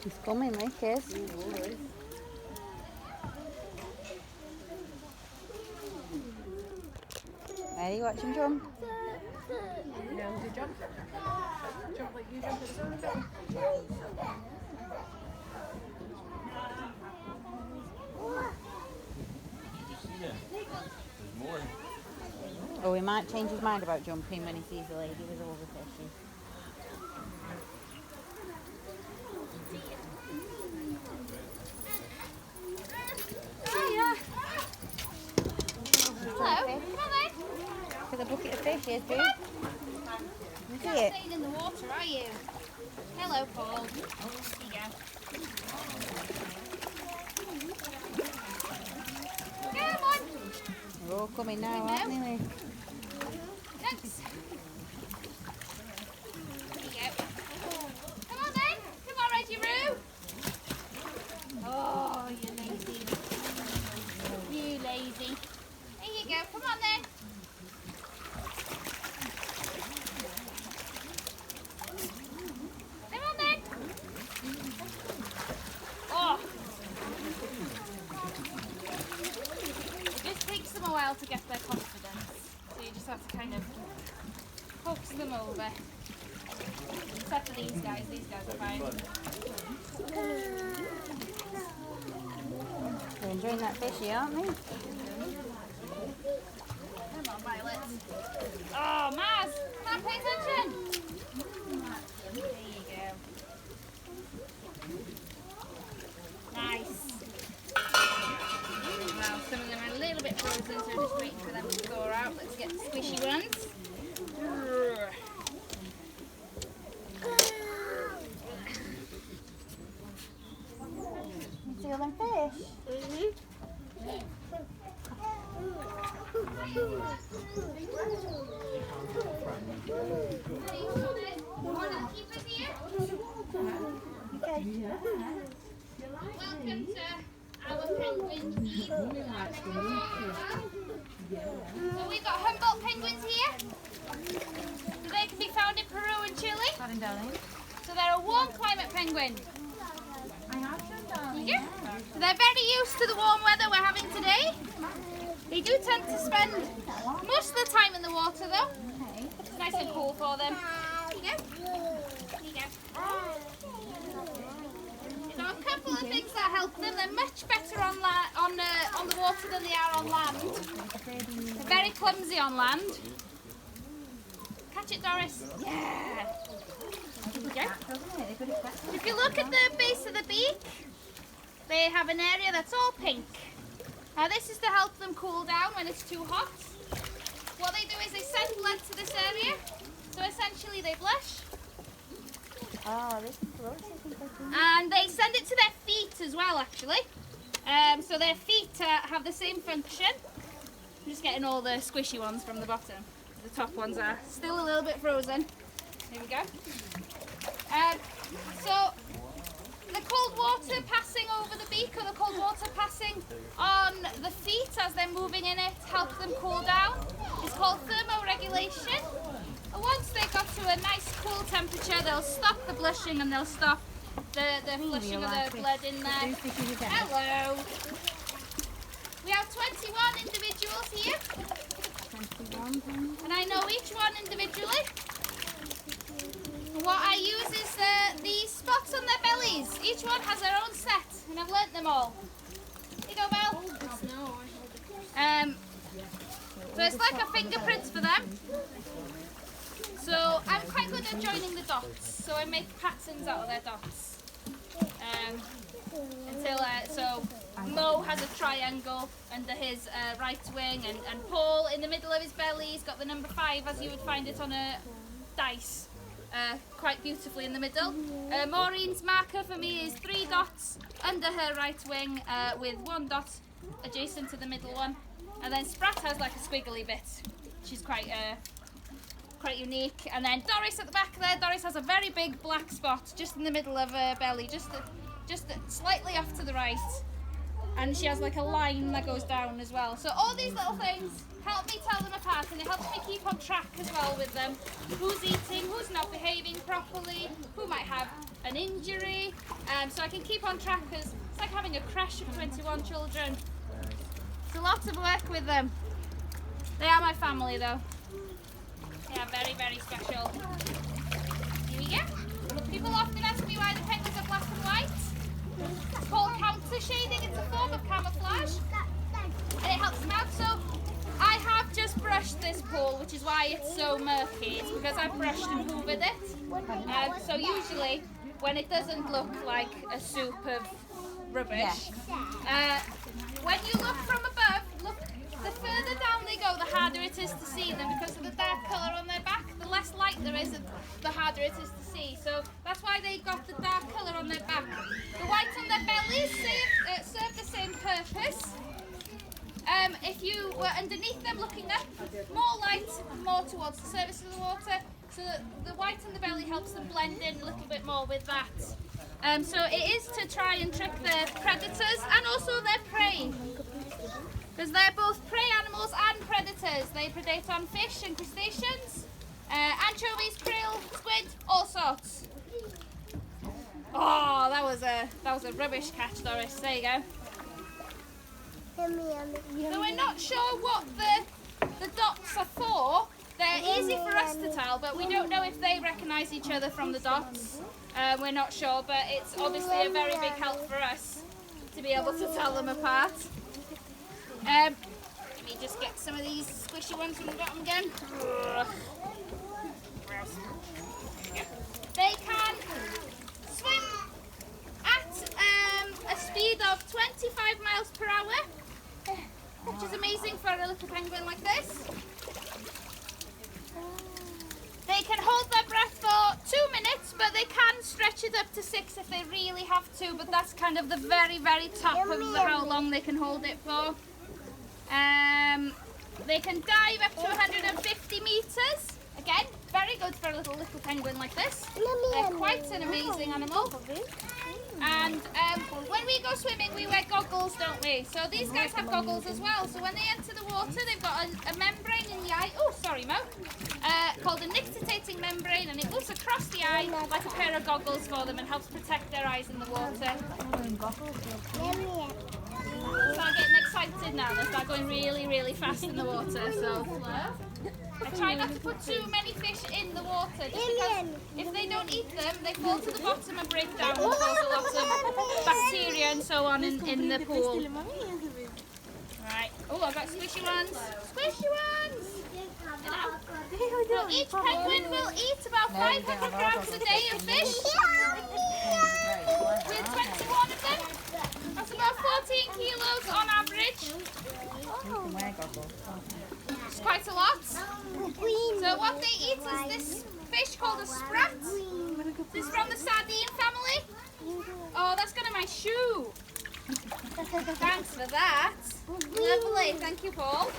He's coming, look, he is. Ready, watch him jump. Yeah, would you jump? Jump like you jump at the same time. There's more. Oh, he might change his mind about jumping when he sees the lady with all the fishes. Hiya. Hello. Come on then. Look at the bucket of fish, here's dude. You're You not see it? staying in the water, are you? Hello, Paul. Here you go. Come on. They're all coming now, aren't they? Thanks. Here you go. Come on then. Come on, Reggie Roo. Oh, you lazy. You lazy. Here you go. Come on then. Come on then. Oh. It just takes them a while to get their confidence. So you just have to kind of coax them over. Except for these guys are fine. They're enjoying that fishy, aren't they? Come on, Violet. Oh, Maz! Come on, pay attention! There you go. Nice. Well, some of them are a little bit frozen, so we're just waiting for them to thaw out. Let's get the squishy ones. You see all them fish? Okay. Welcome to our penguin feed. So we've got Humboldt penguins here. So they can be found in Peru and Chile. Pardon, darling. So they're a warm climate penguin. I have some, darling. Yeah. So they're very used to the warm weather we're having today. They do tend to spend most of the time in the water though. Okay. It's nice and cool for them. Here you go. Here you go. So a couple of things that help them. They're much better on the water than they are on land. They're very clumsy on land. Catch it, Doris. Yeah. Here we go. If you look at the base of the beak, they have an area that's all pink. Now this is to help them cool down when it's too hot. What they do is they send blood to this area. So essentially they blush. Oh, this is gross. And they send it to their feet as well, actually. So their feet have the same function. I'm just getting all the squishy ones from the bottom. The top ones are still a little bit frozen. Here we go. So the cold water passing over the beak or the cold water passing on the feet as they're moving in it helps them cool down. It's called thermoregulation. And once they got to a nice cool temperature, they'll stop the blushing and they'll stop the flushing of the blood in there. Hello. We have 21 individuals here. 21. And I know each one individually. What I use is these spots on their bellies. Each one has their own set, and I've learnt them all. Here you go, Belle. So it's like a fingerprint for them. So I'm quite good at joining the dots. So I make patterns out of their dots. So Mo has a triangle under his right wing, and Paul in the middle of his belly. He's got the number 5 as you would find it on a dice. Quite beautifully in the middle. Maureen's marker for me is 3 dots under her right wing with 1 dot adjacent to the middle one. And then Sprat has like a squiggly bit. She's quite unique. And then Doris at the back there. Doris has a very big black spot just in the middle of her belly, just slightly off to the right. And she has like a line that goes down as well. So all these little things help me tell them apart and it helps me keep on track as well with them. Who's eating, who's not behaving properly, who might have an injury. So I can keep on track because it's like having a crash of 21 children. It's a lot of work with them. They are my family though. They are very, very special. Here we go. People often ask me why the penguins are black and white. It's called counter shading. It's a form of camouflage. And it helps them out. So I have just brushed this pool, which is why it's so murky. It's because I've brushed and hoovered it. So usually when it doesn't look like a soup of rubbish, when you look from above, look, the further down they go, the harder it is to see them because of the dark colour on their back. The less light there is, the harder it is to see. So that's why they got the dark colour on their back. The white on their bellies serve the same purpose. If you were underneath them looking up, more light, more towards the surface of the water. So the white on the belly helps them blend in a little bit more with that. So it is to try and trick their predators and also their prey. Because they're both prey animals and predators. They predate on fish and crustaceans, anchovies, krill, squid, all sorts. Oh, that was a rubbish catch, Doris. There you go. So we're not sure what the dots are for. They're easy for us to tell, but we don't know if they recognise each other from the dots. We're not sure, but it's obviously a very big help for us to be able to tell them apart. Let me just get some of these squishy ones from the bottom again. They can swim at a speed of 25 miles per hour, which is amazing for a little penguin like this. They can hold their breath for 2 minutes, but they can stretch it up to 6 if they really have to, but that's kind of the very, very top of how long they can hold it for. They can dive up to 150 metres. Again, very good for a little penguin like this. They're quite an amazing animal. And when we go swimming, we wear goggles, don't we? So these guys have goggles as well. So when they enter the water, they've got a membrane in the eye. Oh, sorry, Mo. Called a nictitating membrane, and it moves across the eye like a pair of goggles for them and helps protect their eyes in the water. Start getting excited now. They start going really, really fast in the water. So I try not to put too many fish in the water, just because if they don't eat them, they fall to the bottom and break down and cause a lot of bacteria and so on in the pool. Right. Oh, I've got squishy ones. Squishy ones! So each penguin will eat about 500 grams a day of fish. With 21 of them. That's about 14 kilos on average. It's quite a lot. So what they eat is this fish called a sprat. This is from the sardine family. Oh, that's gone in my shoe. Thanks for that. Lovely. Thank you, Paul.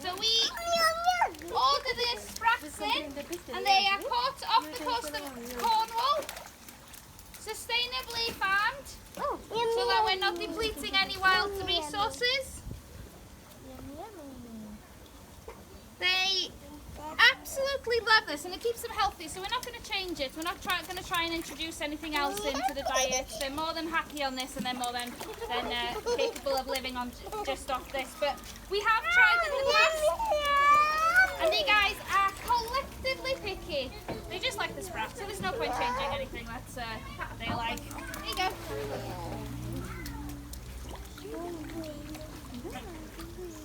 So we order the sprats in, and they are caught off the coast of Cornwall, sustainably farmed, so that we're not depleting any wild resources. They absolutely love this, and it keeps them healthy, so we're not going to change it. We're not going to try and introduce anything else into the diet. They're more than happy on this, and they're more than capable of living on just off this. But we have tried in the past, and you guys are collectively picky. They just like the sprat, so there's no point changing anything that they like. There you go.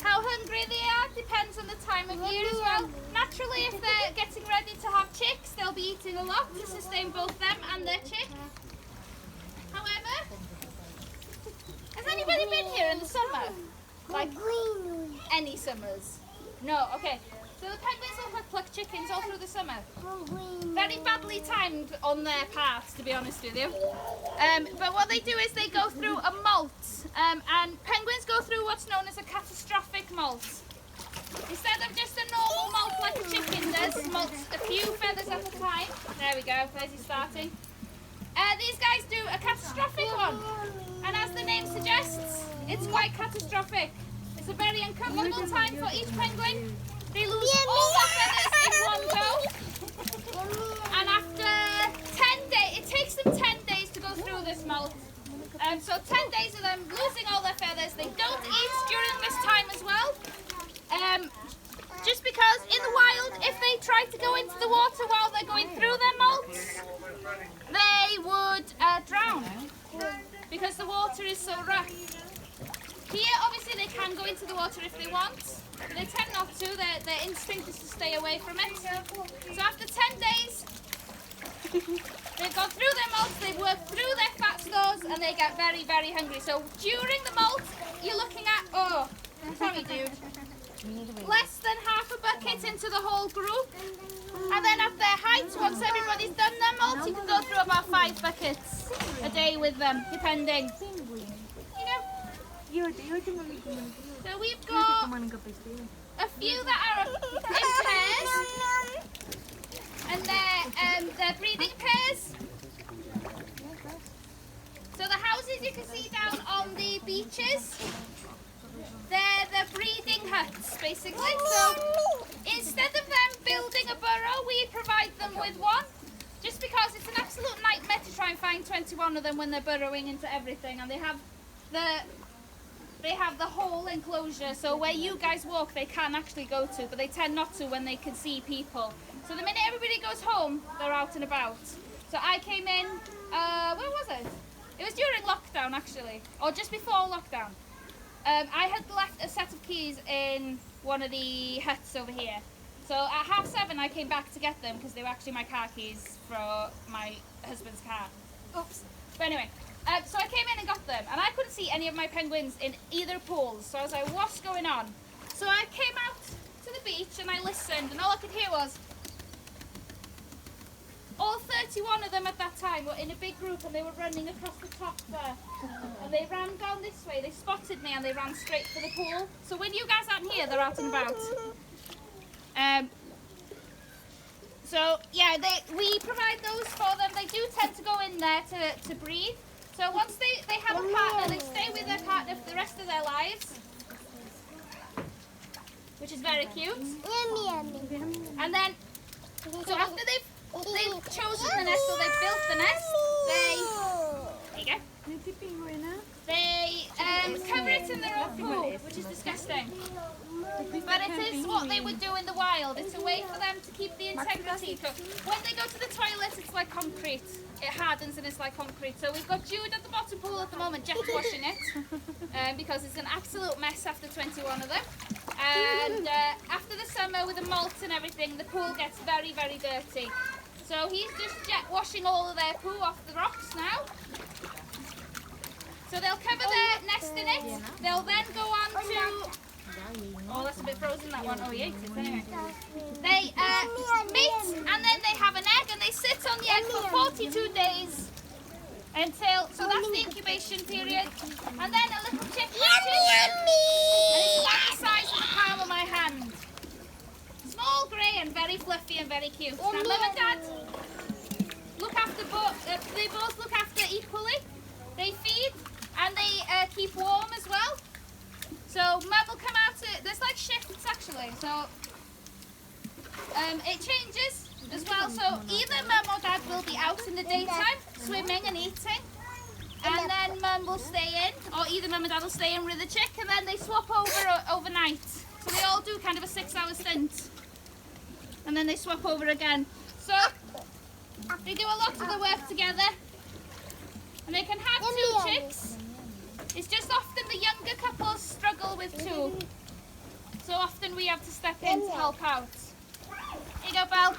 How hungry they are depends on the time of year as well. Naturally, if they're getting ready to have chicks, they'll be eating a lot to sustain both them and their chick. However, has anybody been here in the summer? Like any summers? No, okay. So the penguins will pluck chickens all through the summer. Very badly timed on their part, to be honest with you. But what they do is they go through a molt. And penguins go through what's known as a catastrophic molt. Instead of just a normal molt like a chicken does, molts a few feathers at a time. There we go, there's he starting. These guys do a catastrophic one. And as the name suggests, It's quite catastrophic. It's a very uncomfortable time for each penguin. They lose all their feathers in one go. And after 10 days, it takes them 10 days to go through this molt. So 10 days of them losing all their feathers. They don't eat during this time as well. Just because in the wild, if they try to go into the water while they're going through their molts, they would drown because the water is so rough. Here, obviously, they can go into the water if they want, but they tend not to. Their instinct is to stay away from it. So after 10 days, they've gone through their molts, they've worked through their fat stores, and they get very, very hungry. So during the molt, you're looking at, oh, sorry dude, less than half a bucket into the whole group. And then at their height, once everybody's done their molt, you can go through about 5 buckets a day with them, depending. So we've got a few that are in pairs, and they're breeding pairs. So the houses you can see down on the beaches, they're the breeding huts basically. So instead of them building a burrow, we provide them with one, just because it's an absolute nightmare to try and find 21 of them when they're burrowing into everything, and they have the whole enclosure, so where you guys walk they can actually go to, but they tend not to when they can see people. So the minute everybody goes home, they're out and about. So I came in, where was it? It was during lockdown actually, or just before lockdown. I had left a set of keys in one of the huts over here. So at 7:30 I came back to get them because they were actually my car keys for my husband's car. Oops. But anyway. So I came in and got them, and I couldn't see any of my penguins in either pools, so I was like, what's going on? So I came out to the beach and I listened, and all I could hear was all 31 of them at that time were in a big group, and they were running across the top there, and they ran down this way. They spotted me and they ran straight for the pool. So when you guys aren't here, they're out and about. So yeah, we provide those for them. They do tend to go in there to breathe. So once they have a partner, they stay with their partner for the rest of their lives, which is very cute. And then, so after they've chosen the nest, or they've built the nest, there you go. They cover it in their own poo, which is disgusting. But it is what they would do in the wild. It's a way for them to keep the integrity. So when they go to the toilet, it's like concrete. It hardens and it's like concrete. So we've got Jude at the bottom pool at the moment, jet washing it, because it's an absolute mess after 21 of them. And after the summer with the molt and everything, the pool gets very, very dirty. So he's just jet washing all of their poo off the rocks now. So they'll cover their nest in it. They'll then go on to... Oh, that's a bit frozen, that one. Oh, he ate it anyway. They mate, and then they have an egg, and they sit on the egg for 42 days until... So that's the incubation period. And then a little chick hatches, and it's about the size of the palm of my hand. Small, grey, and very fluffy and very cute. Now, Mum and Dad look after both. They both look after equally. They feed and they keep warm as well. So Mum will come out to, there's like shifts actually, so it changes as well. So either Mum or Dad will be out in the daytime swimming and eating, and then Mum will stay in, or either Mum and Dad will stay in with the chick, and then they swap over overnight. So they all do kind of a 6-hour stint, and then they swap over again. So they do a lot of the work together, and they can have 2 chicks. It's just often the younger couples struggle with 2. So often we have to step in to help out. Here you go, Belle.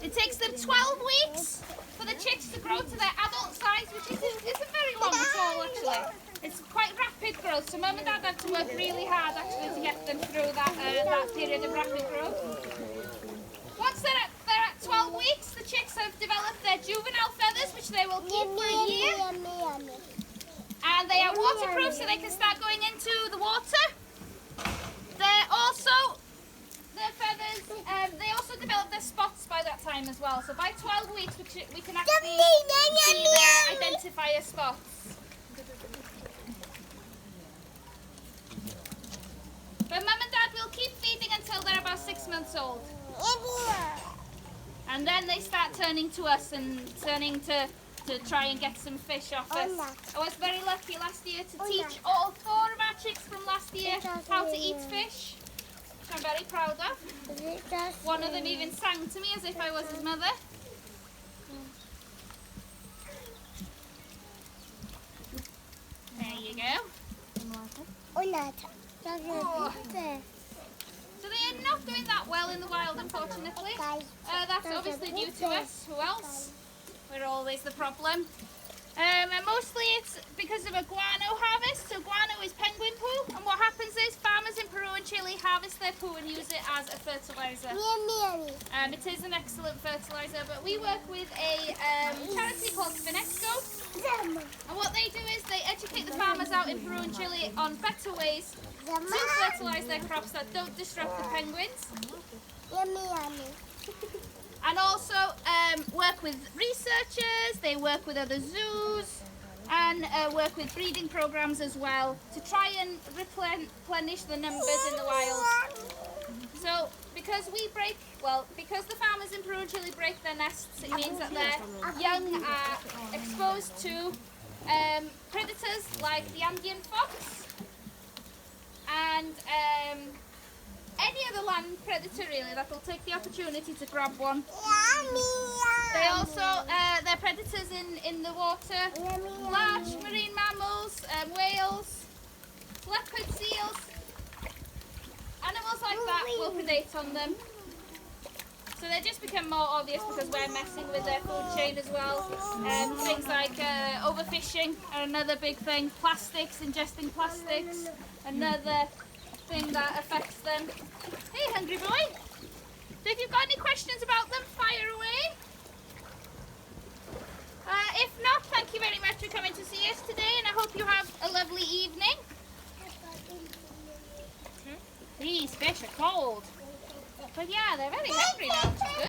It takes them 12 weeks for the chicks to grow to their adult size, which isn't very long at all actually. It's quite rapid growth, so Mum and Dad have to work really hard actually to get them through that period of rapid growth. Once they're at 12 weeks, the chicks have developed their juvenile feathers, which they will keep for a year. And they are waterproof, so they can start going into the water. They're also, their feathers, they also develop their spots by that time as well. So by 12 weeks, we can actually see their identifier spots. old. And then they start turning to us and turning to try and get some fish off us. I was very lucky last year to teach all 4 of our chicks from last year how to eat fish, which I'm very proud of. One of them even sang to me as if I was his mother. There you go. Oh. So they are not doing that well in the wild, unfortunately. That's obviously due to us. Who else? We're always the problem. And mostly it's because of a guano harvest. So guano is penguin poo, and what happens is farmers in Peru and Chile harvest their poo and use it as a fertilizer. It is an excellent fertilizer, but we work with a charity called Finesco. And what they do is they educate the farmers out in Peru and Chile on better ways to fertilize their crops that don't disrupt the penguins. And also work with researchers, they work with other zoos, and work with breeding programs as well to try and replenish the numbers in the wild. So because because the farmers in Peru and Chile break their nests, it means that their young are exposed to predators like the Andean fox and any other land predator really that will take the opportunity to grab one. They also, they're predators in the water, large marine mammals, whales, leopard seals, animals like that will predate on them. So they just become more obvious because we're messing with their food chain as well. Things like overfishing are another big thing, plastics, ingesting plastics, another thing that affects them. Hey, hungry boy. So if you've got any questions about them, fire away. If not, thank you very much for coming to see us today, and I hope you have a lovely evening. These fish are cold. But yeah, they're very hungry now.